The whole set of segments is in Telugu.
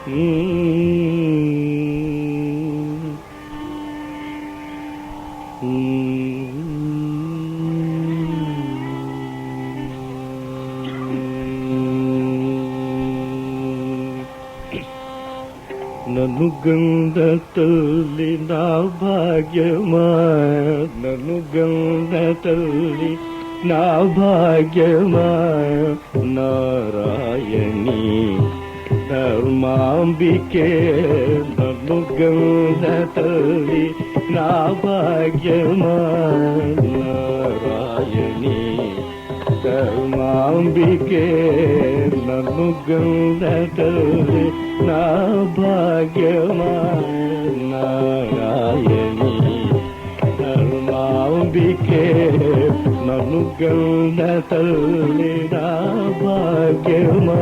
నన్ను గంధ తల్లి నా భాగ్యమా, నన్ను గంధ తల్లి నా భాగ్యమా, నారాయణి ధర్మాంబికే నన్ను గంధ తల్లి నా భాగ్యమా, నారాయణి ధర్మాంబికే నన్ను గంధ తల్లి నా భాగ్యమా, నారాయణి ధర్మాంబికే నన్ను గంధ తల్లి నా భాగ్యమా.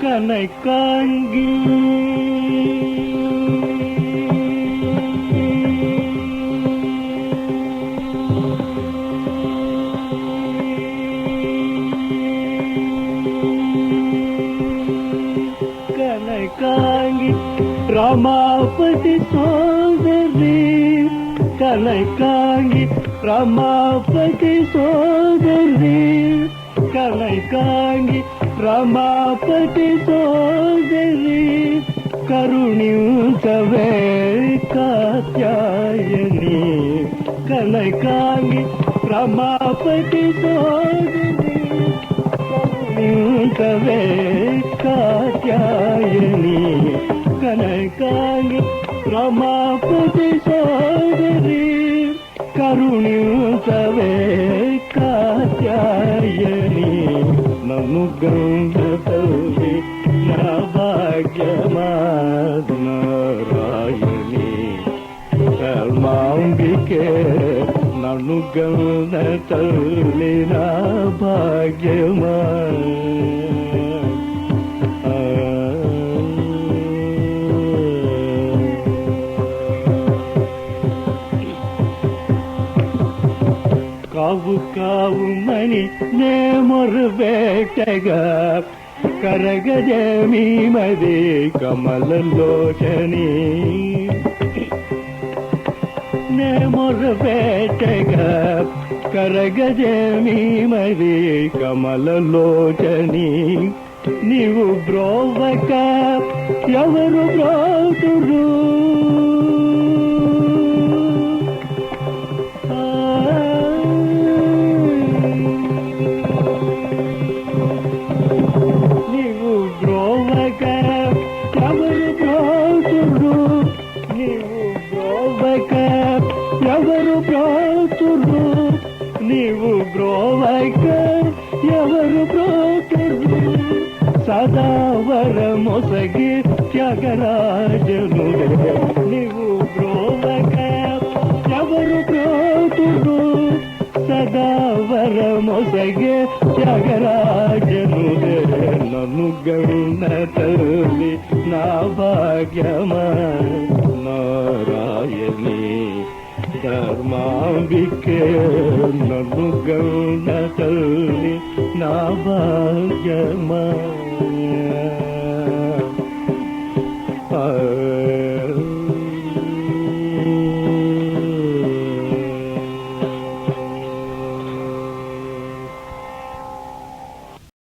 கனக்காங்கி கனக்காங்கி ரமாபதி சோதரி, கனக்காங்கி ரமாபதி சோதரி, கனக்காங்கி రమాపతి సోదరి, కరుణించవే కాత్యాయని, కనకాంగి రమాపతి సోదరి, కరుణించవే కాత్యాయని, కనకాంగి రమాపతి సోదరి, కరుణించవే కాత్యాయని, నన్ను గంధ తల్లి నా భాగ్యమా, నారాయణి ధర్మాంబికే నన్ను గంధ తల్లి నా భాగ్యమా. కావు కావుమని నే మొరబెట్టగా కరగజమీ మది కమలలోచని, నే మొరబెట్టగా కరగజమీ మది కమలలోచని, నీవు బ్రోవక ఎవరు బ్రోతురు, ఎవరు బ్రోతురు, నీవు బ్రోవక ఎవరు బ్రోతురు, సదావర మొసగి త్యాగరాజను, నీవు బ్రోవక ఎవరు బ్రోతురు, సదావర మొసగి త్యాగరాజను, నన్ను గంధ తల్లి నా భాగ్యమా, నారాయణి ధర్మాంబికే నన్ను గంధ తల్లి నా భాగ్యమా.